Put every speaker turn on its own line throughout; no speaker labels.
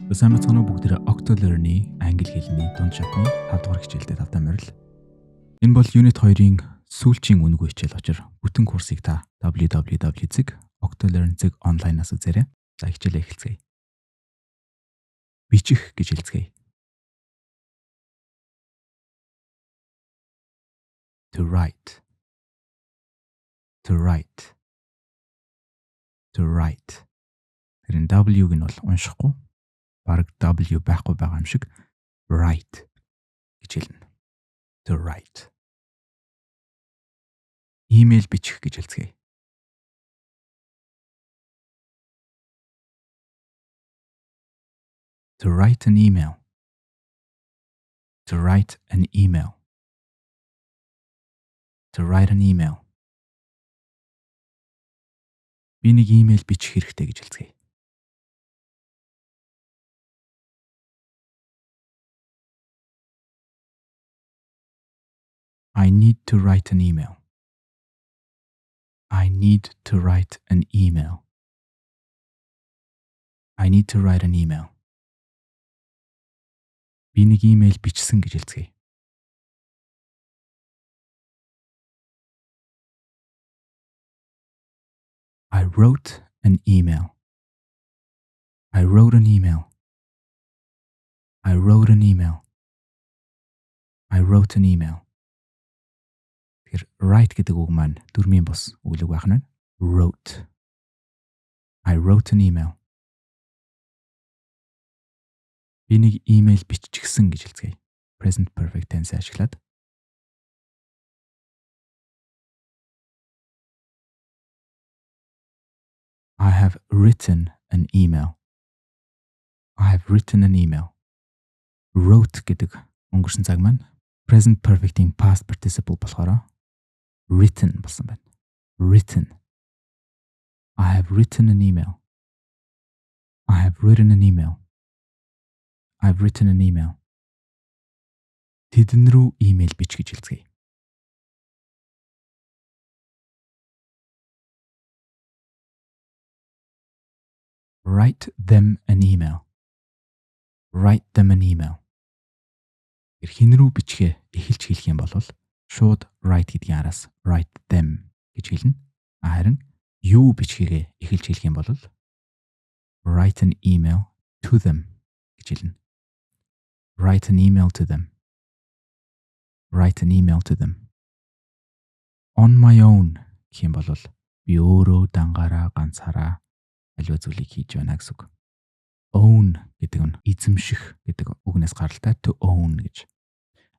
Сайн бацхан уу бүгдээ Octolearn-ийн англи хэлний дунд шатны 5 дугаар хичээлдээ тавтай морил. Энэ бол Unit 2-ын сүүлчийн үнэгүй хичээл учраас бүтэн курсыг та www.octolearn.online-аас үзээрэй. За хичээлээ эхэлцгээе. Бичих гэж хэлцгээе. To write. To write. To write. Тэр W-г нь бол уншихгүй. Бараг W байхгүй байгаа юм шиг write гэж хэлнэ. To write. Имэйл бичих гэж хэлцгээе. To write an email. To write an email. To write an email. Би нэг имэйл бичих хэрэгтэй гэж хэлцгээе. I need to write an email. I need to write an email. I need to write an email. Би нэг имэйл бичсэн гэж хэлцгээе. I wrote an email. I wrote an email. I wrote an email. I wrote an email. Тэгэхээр write гэдэг үг маань дөрмийн бус үглэг байх нь wrote. I wrote an email. Би нэг имэйл биччихсэн гэж хэлцгээе. Present perfect tense ашиглаад. I have written an email. I have written an email. Wrote гэдэг өнгөрсөн цаг маань present perfect-ийн past participle болохоор written болсон байна. Written. I have written an email. I have written an email. I've written an email. Тэдэн рүү имэйл бич гэж хэлцгээе. Write them an email. Write them an email. Хин рүү бичгээ эхэлж хэлэх юм бол шууд write гэдгийн араас write them гэж хэлнэ. Харин юу бичгээгээ эхэлж хэлэх юм бол write an email to them гэж хэлнэ. Write an email to them. Write an email to them. On my own гэх юм бол би өөрөө дангаараа ганцаараа аливаа зүйлийг хийж байна гэсэн үг. Own гэдэг нь эзэмших гэдэг үгнээс гаралтай to own гэж.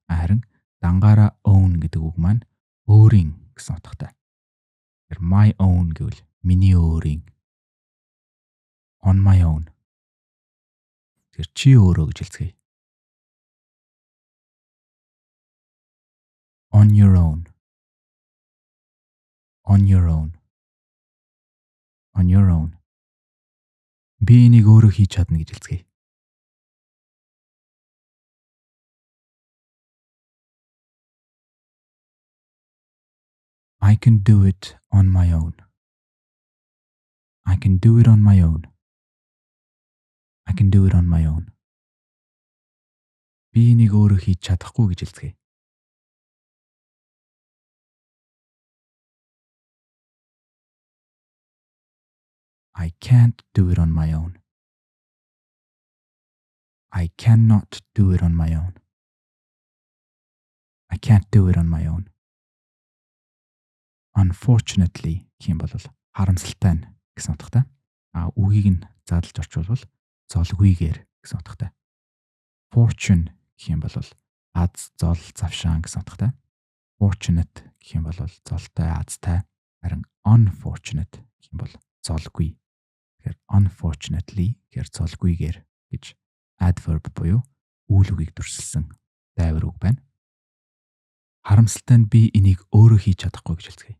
Харин дангаараа own гэдэг үг маань өөрийн гэсэн утгатай. Тэр my own гэвэл миний өөрийн. On my own. Тэр чи өөрөө гэж хэлцгээе. On your own. On your own. On your own. Би энийг өөрөө хийж чадна гэж хэлцгээе. I can do it on my own. I can do it on my own. I can do it on my own. Би энийг өөрөө хийж чадахгүй гэж хэлцгээе. I can't do it on my own. I cannot do it on my own. I can't do it on my own. Unfortunately гэх юм бол харамсалтай нь гэсэн утгатай. Үгийг нь задлж орчуулбал золгүйгээр гэсэн утгатай. Fortune гэх юм бол аз, зол, завшаан гэсэн утгатай. Fortunate гэх юм бол золтой, азтай. Харин unfortunate гэх юм бол золгүй. Тэгэхээр unfortunately гэхээр золгүйгээр гэж adverb буюу үйл үгийг дүрсэлсэн дайвар үг байна. Харамсалтай нь би энийг өөрөө хийж чадахгүй гэж хэлцгээе.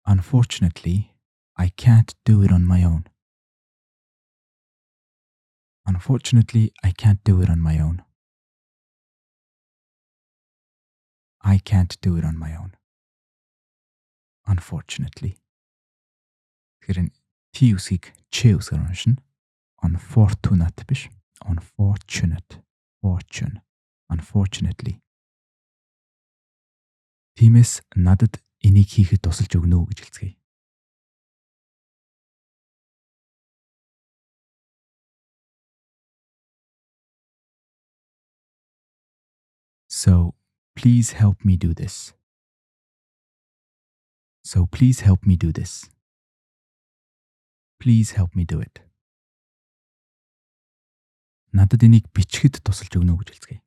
Unfortunately, I can't do it on my own. Unfortunately, I can't do it on my own. I can't do it on my own. Unfortunately. Тэгэхээр T үсгийг Ч үсгээр уншина. Unfortunate биш. Unfortunate. Fortune. Unfortunately. Тиймээс надад энийг хийхэд тусалж өгнө үү гэж хэлцгээе. So, please help me do this. So, please help me do this. Please help me do it. Надад энийг бичгэд тусалж өгнө үү гэж хэлцгээе.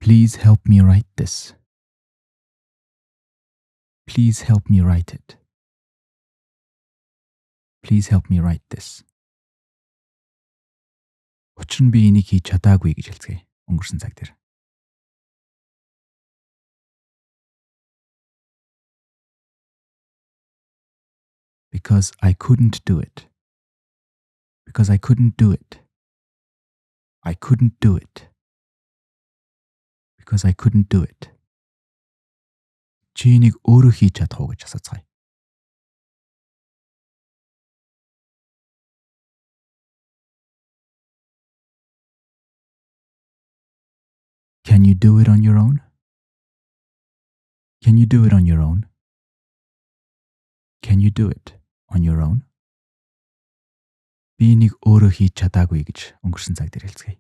Please help me write this. Please help me write it. Please help me write this. Учир нь би энийг хийж чадаагүй гэж хэлцгээе. Өнгөрсөн цаг дээр. Because I couldn't do it. Because I couldn't do it. I couldn't do it. Because I couldn't do it. Чи энийг өөрөө хийж чадах уу гэж асууцгаая. Can you do it on your own? Can you do it on your own? Can you do it on your own? Би энийг өөрөө хийж чадаагүй гэж өнгөрсөн цаг дээр хэлцгээе.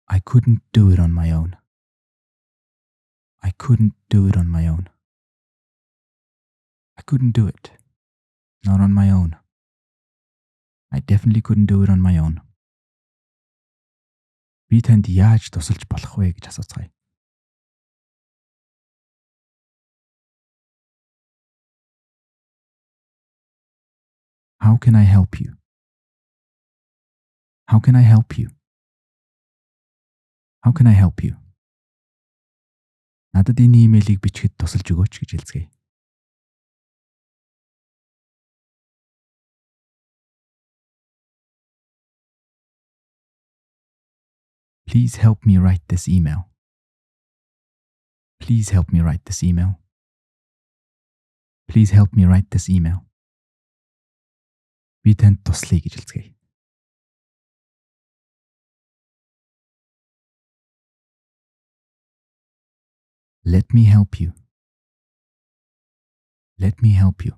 I couldn't do it on my own. I couldn't do it on my own. I couldn't do it. Not on my own. I definitely couldn't do it on my own. Би танд яаж тусалж болох вэ гэж асууцгаая. How can I help you? How can I help you? How can I help you? Надад энэ имэйлийг бичгэд тусалж өгөөч гэж хэлцгээе. Please help me write this email. Please help me write this email. Please help me write this email. Би танд туслая гэж хэлцгээе. Let me help you. Let me help you.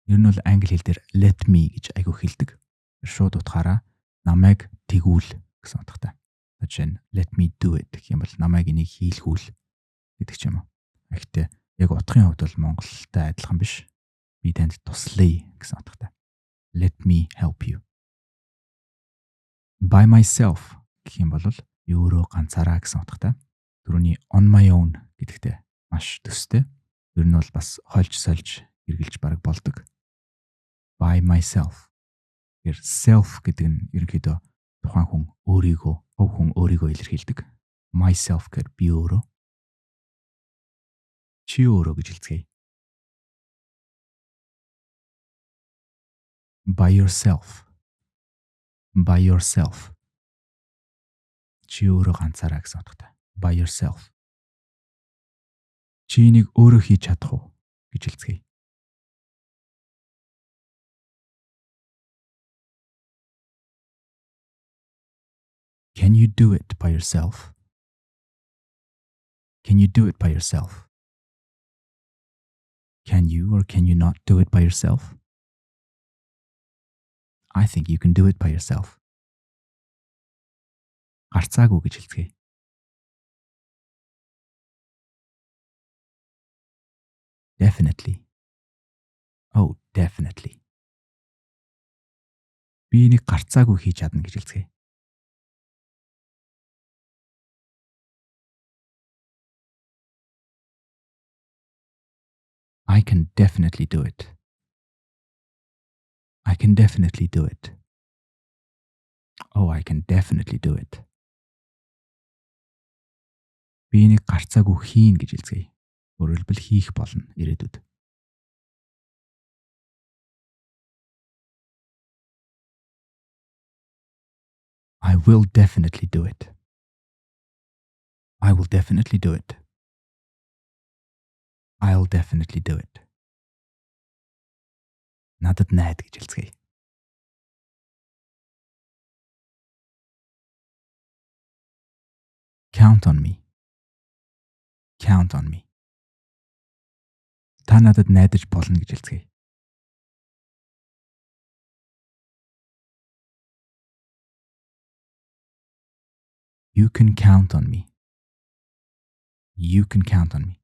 Ер нь бол англи хэл дээр let me гэж айгүй хэлдэг. Шууд утгаараа намайг тэгүүл гэсэн утгатай. Жишээ нь let me do it гэх юм бол намайг энийг хийлгүүл гэдэг ч юм уу. Гэхдээ яг утгын хувьд бол монголтой адилхан биш. Би танд туслая гэсэн утгатай. Let me help you. By myself гэх юм бол би өөрөө ганцаараа гэсэн утгатай. Түрүүний on my own гэдэгтэй маш төстэй. Ер нь бол бас хольж сольж эргэлж бараг болдог. By myself. Тэр self гэдэг нь ерөнхийдөө тухайн хүн өөрийгөө, өв хүн өөрийгөө илэрхийлдэг. Myself гэхээр би өөрөө. Чи өөрөө гэж хэлцгээе. By yourself. By yourself. Чи өөрөө ганцаараа гэсэн утгатай. By yourself. Чи энийг өөрөө хийж чадах уу гэж хэлцгээе. Can you do it by yourself? Can you do it by yourself? Can you or can you not do it by yourself? I think you can do it by yourself. Гарцаагүй гэж хэлцгээе. Definitely. Oh, definitely. Би энийг гарцаагүй хийж чадна гэж хэлцгээе. I can definitely do it. I can definitely do it. Oh, I can definitely do it. Би энийг гарцаагүй хийн гэж хэлцгээе. Өөрөөр хэлбэл хийх болно ирээдүйд. I will definitely do it. I will definitely do it. I'll definitely do it. Надад найд гэж хэлцгээе. Count on me. Count on me. Та надад найдаж болно гэж хэлцгээе. You can count on me. You can count on me.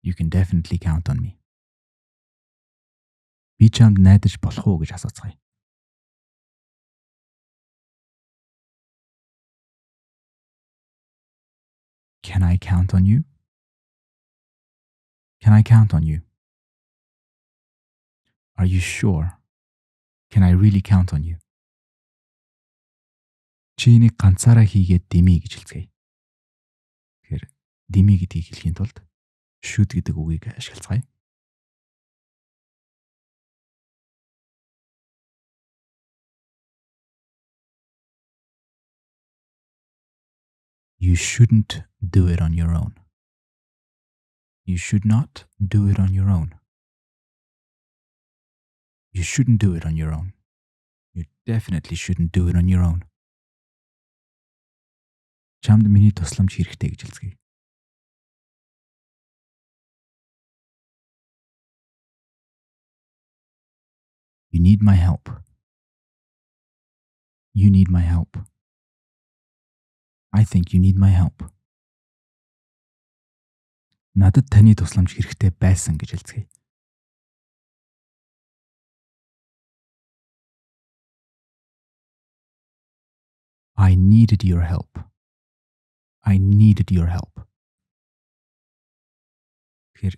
You can definitely count on me. Би чамд найдаж болох уу гэж асууцгаая. Can I count on you? Can I count on you? Are you sure? Can I really count on you? Чи энийг ганцаараа хийгээд дими гэж хэлцгээе. Тэгэхээр дими гэдгийг хэлхийн тулд should гэдэг үгийг ашиглацгаая. You shouldn't do it on your own. You should not do it on your own. You shouldn't do it on your own. You definitely shouldn't do it on your own. Чамд миний тусламж хэрэгтэй гэж хэлцгээе. You need my help. You need my help. I think you need my help. Надад таны тусламж хэрэгтэй байсан гэж хэлцгээе. I needed your help. I needed your help. Тэгэхээр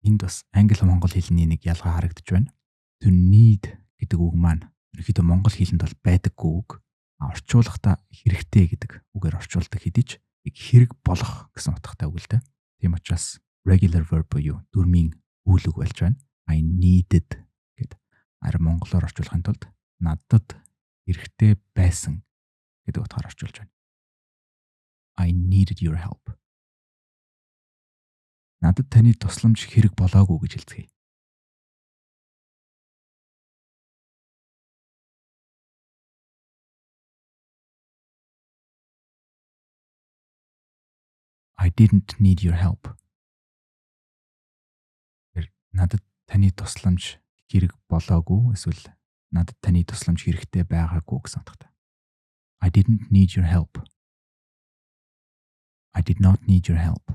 энд бас англи монгол хэлний нэг ялгаа харагдаж байна. To need гэдэг үг маань ерөнхийдөө монгол хэлэнд бол байдаггүй үг. Орчуулгахдаа хэрэгтэй гэдэг үгээр орчуулдаг хэдий ч хэрэг болох гэсэн утгатай үг л дээ. Тийм учраас regular verb буюу дүрмийн үйл үг болж байна. I needed гэдэг. Харин монголоор орчуулахын тулд надад хэрэгтэй байсан гэдэг утгаар орчуулж байна. I needed your help. Надад таны тусламж хэрэг болоогүй гэж хэлцгээе. I didn't need your help. Надад таны тусламж хэрэг болоогүй эсвэл надад таны тусламж хэрэгтэй байгаагүй гэсэн утгатай. I didn't need your help. I did not need your help.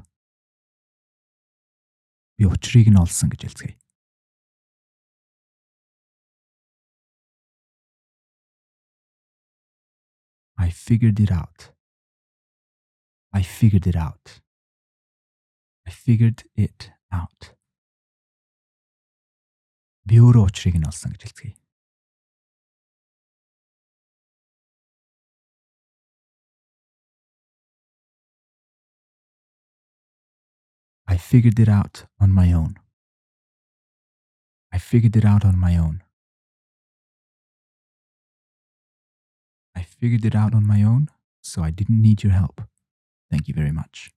Би учрыг нь олсон гэж хэлцгээе. I figured it out. I figured it out. I figured it out. Би өөрөө учрыг нь олсон гэж хэлцгээе. I figured it out on my own. I figured it out on my own. I figured it out on my own, so I didn't need your help. Thank you very much.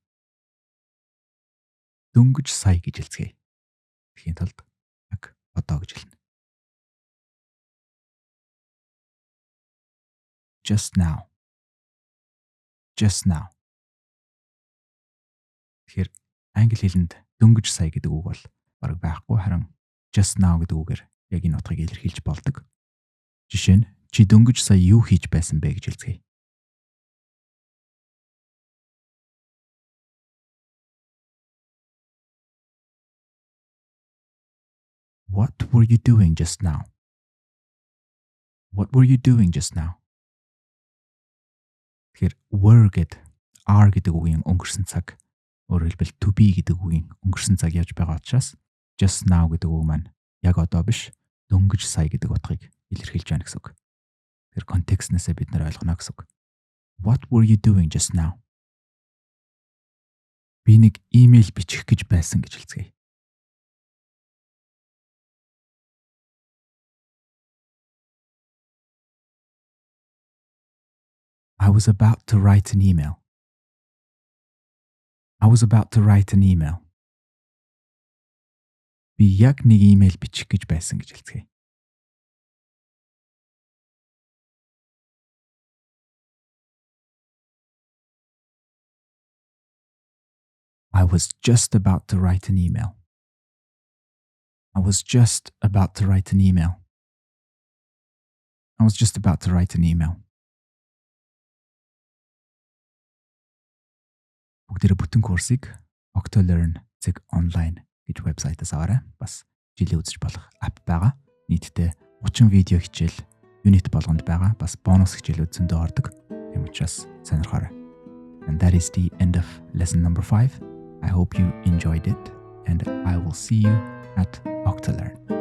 Дөнгөж сая гэж хэлцгээе. Тэхийн тулд яг одоо гэж хэлнэ. Just now. Just now. Тэгэхээр англи хэлэнд дөнгөж сая гэдэг үг бол бараг байхгүй, харин just now гэдэг үгээр яг энэ утгыг илэрхийлж болдог. Жишээ нь чи дөнгөж сая юу хийж байсан бэ гэж хэлцгээе. What were you doing just now? What were you doing just now? Тэгэхээр were гэд are гэдэг үгийн өнгөрсөн цаг, өөрөөр хэлбэл to be гэдэг үгийн өнгөрсөн цаг явж байгаа учраас just now гэдэг үг маань яг одоо биш, дөнгөж сая гэдэг утгыг илэрхийлж байна гэсэн үг. Тэр контекстнээсээ бид нар ойлгоно гэсэн үг. What were you doing just now? Би нэг имэйл бичих гэж байсан гэж хэлцгээе. I was about to write an email. I was about to write an email. Би яг нэг имэйл бичих гэж байсан гэж хэлцгээе. I was just about to write an email. I was just about to write an email. I was just about to write an email. Бүгдээрээ бүтэн курсыг octolearn.online гэж вебсайтаас аваарай. Бас жилийн үзэж болох апп байгаа. Нийтдээ 30 видео хичээл юнит болгонд байгаа. Бас бонус хичээлүүд зөндөө ордог. Тийм учраас сонирхоорой. And that is the end of lesson number 5. I hope you enjoyed it and I will see you at Octolearn.